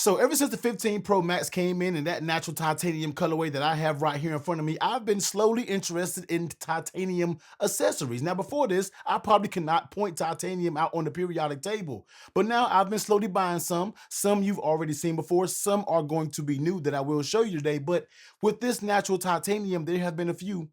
So ever since the 15 Pro Max came in that natural titanium colorway that I have right here in front of me, I've been slowly interested in titanium accessories. Now before this, I probably could not point titanium out on the periodic table, but now I've been slowly buying some. Some you've already seen before, some are going to be new that I will show you today. But with this natural titanium, there have been a few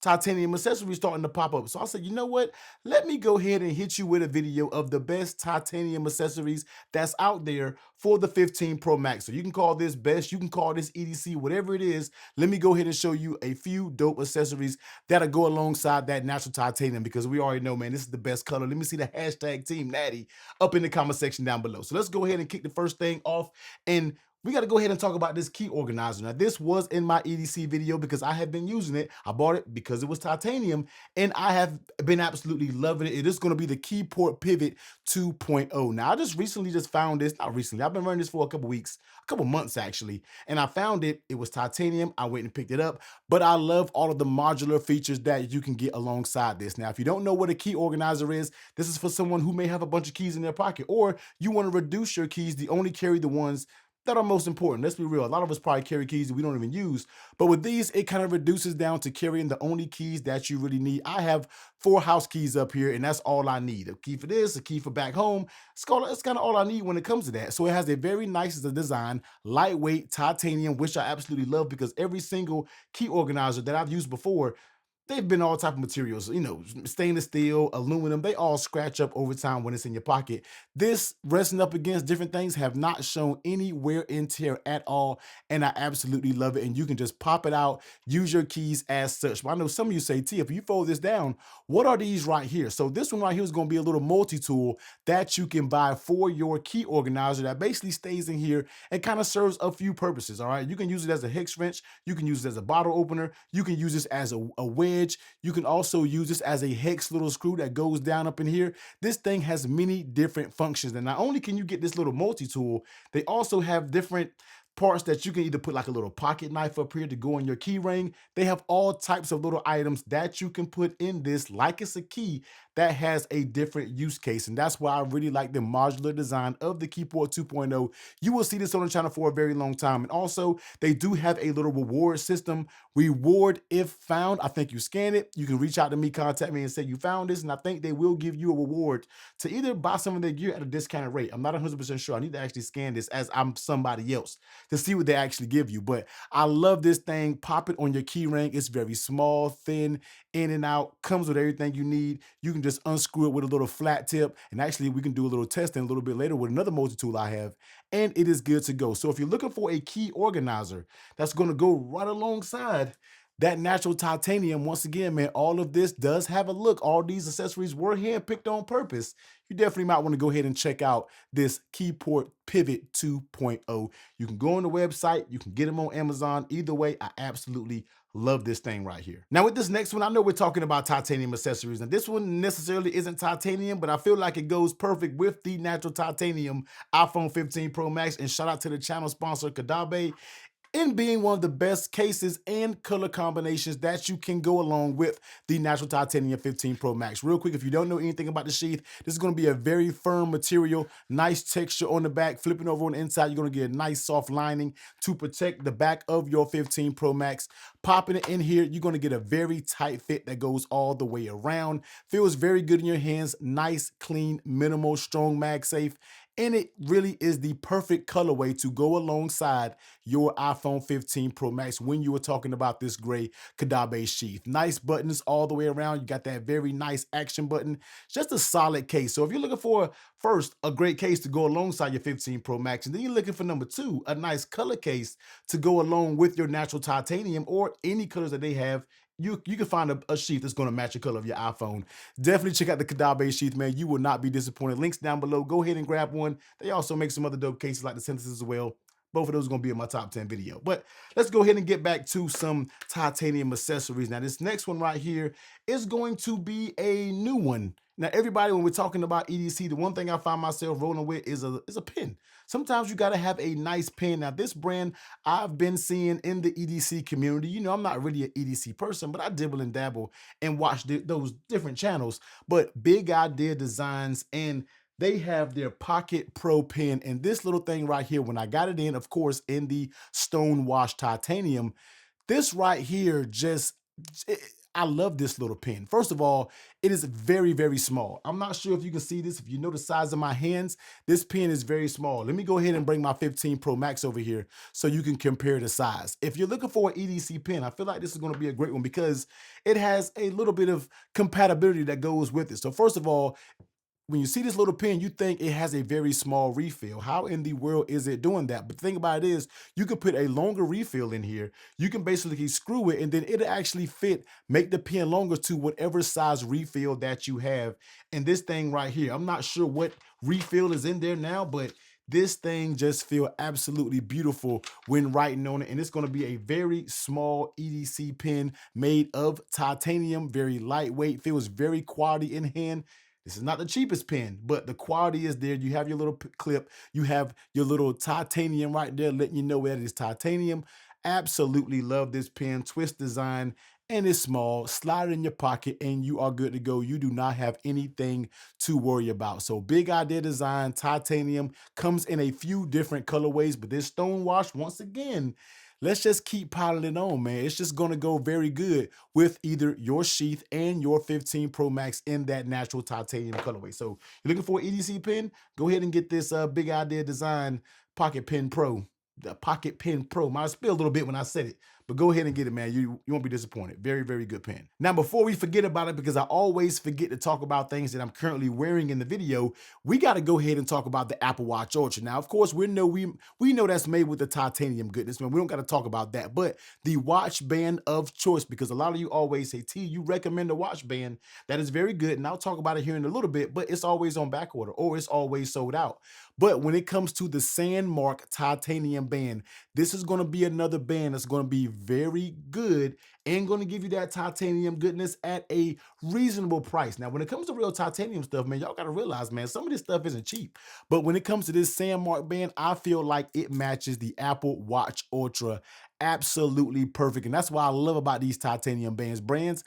titanium accessories starting to pop up. So I said, you know what? Let me go ahead and hit you with a video of the best titanium accessories that's out there for the 15 Pro Max. So you can call this best, you can call this EDC, whatever it is. Let me go ahead and show you a few dope accessories that'll go alongside that natural titanium because we already know, man, this is the best color. Let me see the hashtag Team Natty up in the comment section down below. So let's go ahead and kick the first thing off, and we got to go ahead and talk about this key organizer. Now, this was in my EDC video because I have been using it. I bought it because it was titanium, and I have been absolutely loving it. It is going to be the Keyport Pivot 2.0. Now, I just recently found this. Not recently. I've been running this for a couple weeks, a couple months actually, and I found it. It was titanium. I went and picked it up, but I love all of the modular features that you can get alongside this. Now, if you don't know what a key organizer is, this is for someone who may have a bunch of keys in their pocket, or you want to reduce your keys to only carry the ones that are most important. Let's be real. A lot of us probably carry keys that we don't even use. But with these, it kind of reduces down to carrying the only keys that you really need. I have 4 house keys up here, and that's all I need. A key for this, a key for back home. It's kind of all I need when it comes to that. So it has a very nice design, lightweight titanium, which I absolutely love because every single key organizer that I've used before, they've been all type of materials, stainless steel, aluminum, they all scratch up over time when it's in your pocket. This resting up against different things have not shown any wear and tear at all, and I absolutely love it. And you can just pop it out, use your keys as such. But I know some of you say, T, if you fold this down, what are these right here? So this one right here is going to be a little multi-tool that you can buy for your key organizer that basically stays in here and kind of serves a few purposes, all right? You can use it as a hex wrench, you can use it as a bottle opener, you can use this as a wedge. You can also use this as a hex little screw that goes down up in here. This thing has many different functions. And not only can you get this little multi-tool, they also have different parts that you can either put like a little pocket knife up here to go in your key ring. They have all types of little items that you can put in this like it's a key that has a different use case. And that's why I really like the modular design of the Keyport 2.0. You will see this on the channel for a very long time. And also, they do have a little reward system. Reward if found. I think you scan it, you can reach out to me, contact me and say you found this, and I think they will give you a reward to either buy some of their gear at a discounted rate. I'm not 100% sure. I need to actually scan this as I'm somebody else to see what they actually give you. But I love this thing. Pop it on your key ring. It's very small, thin, in and out, comes with everything you need. You can just unscrew it with a little flat tip. And actually, we can do a little testing a little bit later with another multi-tool I have, and it is good to go. So if you're looking for a key organizer that's going to go right alongside that natural titanium, once again, man, all of this does have a look. All these accessories were handpicked on purpose. You definitely might want to go ahead and check out this Keyport Pivot 2.0. You can go on the website, you can get them on Amazon. Either way, I absolutely love this thing right here. Now with this next one, I know we're talking about titanium accessories, and this one necessarily isn't titanium, but I feel like it goes perfect with the natural titanium iPhone 15 Pro Max. And shout out to the channel sponsor, Caudabe, in being one of the best cases and color combinations that you can go along with the natural titanium 15 Pro Max. Real quick, if you don't know anything about the sheath, this is going to be a very firm material, nice texture on the back. Flipping over on the inside, you're going to get a nice soft lining to protect the back of your 15 Pro Max. Popping it in here, you're going to get a very tight fit that goes all the way around. Feels very good in your hands. Nice, clean, minimal, strong MagSafe. And it really is the perfect colorway to go alongside your iPhone 15 Pro Max when you were talking about this gray Caudabe sheath. Nice buttons all the way around. You got that very nice action button. Just a solid case. So if you're looking for, first, a great case to go alongside your 15 Pro Max, and then you're looking for number 2, a nice color case to go along with your natural titanium or any colors that they have, you can find a sheath that's going to match the color of your iPhone. Definitely check out the Caudabe sheath, man. You will not be disappointed. Links down below. Go ahead and grab one. They also make some other dope cases like the Synthesis as well. Both of those are going to be in my top 10 video. But let's go ahead and get back to some titanium accessories. Now, this next one right here is going to be a new one. Now, everybody, when we're talking about EDC, the one thing I find myself rolling with is a pen. Sometimes you got to have a nice pen. Now, this brand I've been seeing in the EDC community. You know, I'm not really an EDC person, but I dibble and dabble and watch those different channels. But Big Idea Designs, and they have their Pocket Pro pen. And this little thing right here, when I got it in, of course, in the stone wash titanium, this right here just, it- I love this little pen. First of all, it is very, very small. I'm not sure if you can see this. If you know the size of my hands, this pen is very small. Let me go ahead and bring my 15 Pro Max over here so you can compare the size. If you're looking for an EDC pen, I feel like this is going to be a great one because it has a little bit of compatibility that goes with it. So first of all, when you see this little pen, you think it has a very small refill. How in the world is it doing that? But the thing about it is, you can put a longer refill in here. You can basically screw it, and then it'll actually fit, make the pen longer to whatever size refill that you have. And this thing right here, I'm not sure what refill is in there now, but this thing just feel absolutely beautiful when writing on it. And it's going to be a very small EDC pen made of titanium, very lightweight, feels very quality in hand. This is not the cheapest pen, but the quality is there. You have your little clip. You have your little titanium right there letting you know that it is titanium. Absolutely love this pen. Twist design, and it's small. Slide it in your pocket and you are good to go. You do not have anything to worry about. So big idea design, titanium, comes in a few different colorways, but this stone wash, once again, let's just keep piling it on, man. It's just gonna go very good with either your Sheath and your 15 Pro Max in that natural titanium colorway. So you're looking for an EDC pen? Go ahead and get this big idea design Pocket Pen Pro. The Pocket Pen Pro. Might spill a little bit when I said it, but go ahead and get it, man. You won't be disappointed. Very, very good pen. Now, before we forget about it, because I always forget to talk about things that I'm currently wearing in the video, we got to go ahead and talk about the Apple Watch Ultra. Now, of course, we know that's made with the titanium goodness, man. We don't got to talk about that, but the watch band of choice, because a lot of you always say, T, you recommend a watch band that is very good, and I'll talk about it here in a little bit, but it's always on back order or it's always sold out. But when it comes to the Sandmarc titanium band, this is going to be another band that's going to be very good and going to give you that titanium goodness at a reasonable price. Now, when it comes to real titanium stuff, man, y'all got to realize, man, some of this stuff isn't cheap. But when it comes to this Sandmarc band, I feel like it matches the Apple Watch Ultra absolutely perfect. And that's what I love about these titanium bands. Brands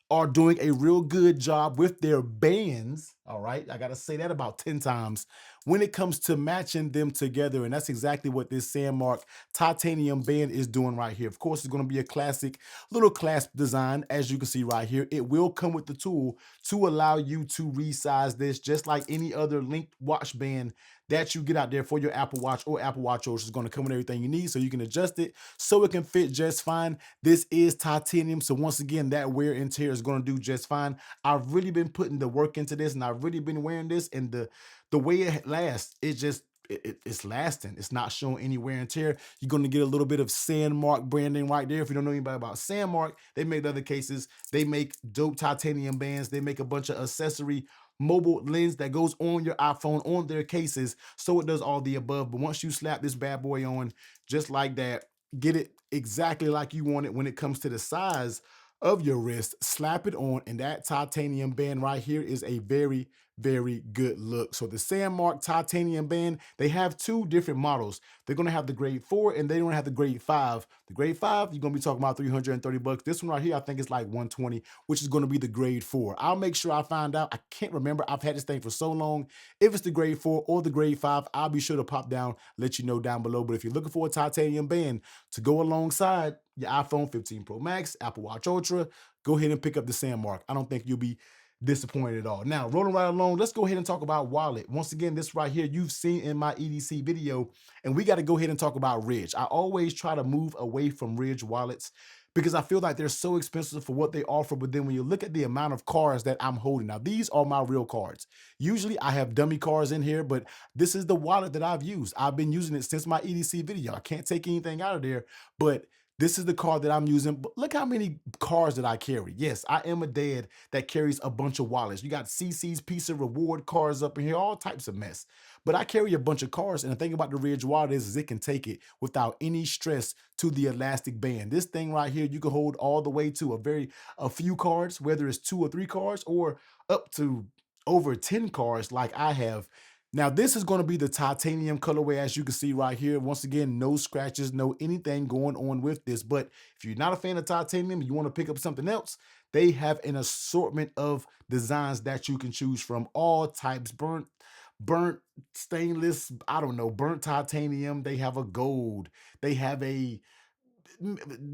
are doing a real good job with their bands. All right. I got to say that about 10 times when it comes to matching them together. And that's exactly what this Sandmarc titanium band is doing right here. Of course, it's going to be a classic little clasp design, as you can see right here. It will come with the tool to allow you to resize this just like any other linked watch band that you get out there for your Apple Watch or Apple Watch Ultra. Is going to come with everything you need so you can adjust it so it can fit just fine. This is titanium, so once again, that wear and tear is going to do just fine. I've really been putting the work into this, and I've really been wearing this, and the way it lasts, it's lasting. It's not showing any wear and tear. You're going to get a little bit of Sandmarc branding right there. If you don't know anybody about Sandmarc, they make other cases. They make dope titanium bands. They make a bunch of accessory mobile lens that goes on your iPhone on their cases. So it does all the above. But once you slap this bad boy on just like that, get it exactly like you want it when it comes to the size of your wrist, slap it on, and that titanium band right here is a very, very good look. So the Sandmarc titanium band, they have two different models. They're going to have the grade 4 and they're going to have the grade 5. The grade 5, you're going to be talking about 330 bucks. This one right here, I think it's like 120, which is going to be the grade 4. I'll make sure I find out. I can't remember. I've had this thing for so long. If it's the grade 4 or the grade 5, I'll be sure to pop down, let you know down below. But if you're looking for a titanium band to go alongside your iPhone 15 Pro Max, Apple Watch Ultra, go ahead and pick up the Sandmarc. I don't think you'll be disappointed at all. Now, rolling right along, let's go ahead and talk about wallet. Once again, this right here, you've seen in my EDC video, and we got to go ahead and talk about Ridge. I always try to move away from Ridge wallets because I feel like they're so expensive for what they offer. But then when you look at the amount of cards that I'm holding, now these are my real cards. Usually I have dummy cards in here, but this is the wallet that I've used. I've been using it since my EDC video. I can't take anything out of there, but this is the card that I'm using. But look how many cards that I carry. Yes, I am a dad that carries a bunch of wallets. You got CC's Piece of Reward cards up in here, all types of mess. But I carry a bunch of cards, and the thing about the Ridge wallet is it can take it without any stress to the elastic band. This thing right here, you can hold all the way to a few cards, whether it's 2 or 3 cards, or up to over 10 cards like I have. Now, this is going to be the titanium colorway, as you can see right here. Once again, no scratches, no anything going on with this. But if you're not a fan of titanium, you want to pick up something else, They have an assortment of designs that you can choose from, all types, burnt stainless, I don't know, burnt titanium. They have a gold. They have a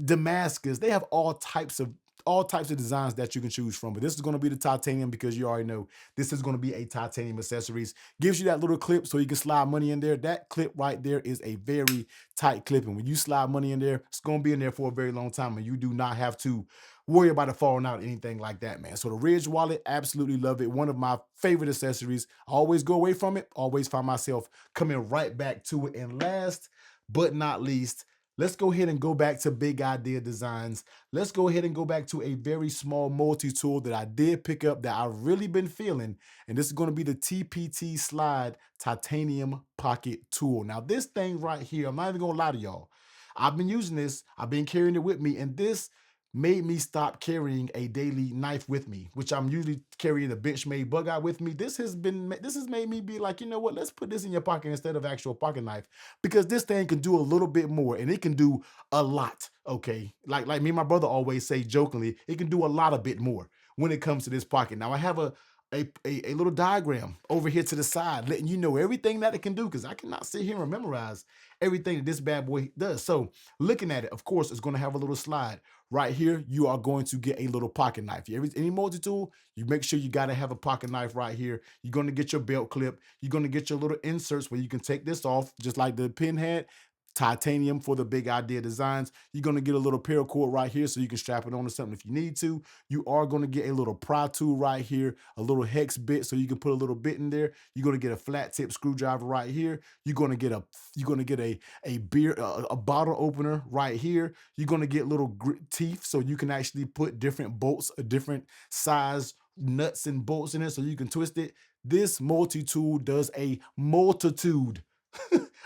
Damascus. They have all types of designs that you can choose from. But this is going to be the titanium because you already know this is going to be a titanium accessories. Gives you that little clip so you can slide money in there. That clip right there is a very tight clip. And when you slide money in there, it's going to be in there for a very long time. And you do not have to worry about it falling out or anything like that, man. So the Ridge wallet, absolutely love it. One of my favorite accessories. I always go away from it, always find myself coming right back to it. And last but not least, let's go ahead and go back to Big Idea Designs. Let's go ahead and go back to a very small multi-tool that I did pick up that I've really been feeling. And this is going to be the TPT Slide Titanium Pocket Tool. Now, this thing right here, I'm not even going to lie to y'all. I've been using this, I've been carrying it with me, and this made me stop carrying a daily knife with me, which I'm usually carrying a Benchmade bug out with me. This has made me be like, you know what, let's put this in your pocket instead of actual pocket knife, because this thing can do a little bit more and it can do a lot. Okay. Like me and my brother always say jokingly, it can do a lot a bit more when it comes to this pocket. Now I have a little diagram over here to the side letting you know everything that it can do, because I cannot sit here and memorize everything that this bad boy does. So looking at it, of course, it's going to have a little slide. Right here, you are going to get a little pocket knife. Any multi-tool, you make sure you got to have a pocket knife right here. You're going to get your belt clip. You're going to get your little inserts where you can take this off, just like the pin had. Titanium for the Big Idea Designs. You're going to get a little paracord right here so you can strap it onto something if you need to. You are going to get a little pry tool right here, a little hex bit so you can put a little bit in there. You're going to get a flat tip screwdriver right here. You're going to get a beer a bottle opener right here. You're going to get little teeth so you can actually put different bolts, a different size nuts and bolts in it so you can twist it. This multi-tool does a multitude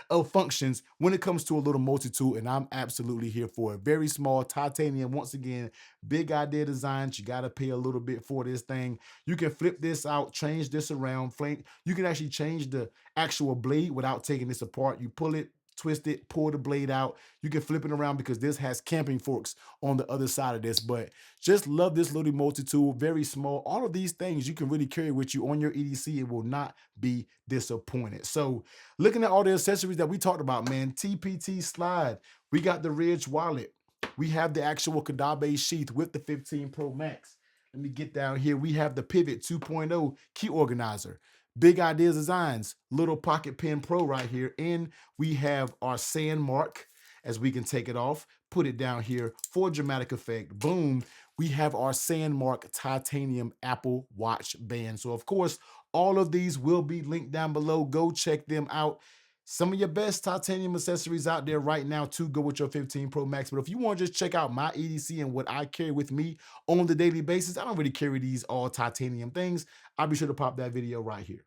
of functions when it comes to a little multi-tool, and I'm absolutely here for it. Very small titanium, once again, Big Idea Designs. You got to pay a little bit for this thing. You can flip this out, change this around, flame. You can actually change the actual blade without taking this apart. You pull it, twist it, pull the blade out. You can flip it around because this has camping forks on the other side of this. But just love this little multi-tool, very small. All of these things you can really carry with you on your EDC and will not be disappointed. So looking at all the accessories that we talked about, man, TPT Slide, we got the Ridge wallet, we have the actual Caudabe Sheath with the 15 Pro Max. Let me get down here. We have the Pivot 2.0 key organizer, Big Ideas Designs, little pocket pen pro right here. And we have our Sandmarc, as we can take it off, put it down here for dramatic effect. Boom. We have our Sandmarc titanium Apple Watch band. So of course, all of these will be linked down below. Go check them out. Some of your best titanium accessories out there right now to go with your 15 Pro Max. But if you want to just check out my EDC and what I carry with me on the daily basis, I don't really carry these all titanium things. I'll be sure to pop that video right here.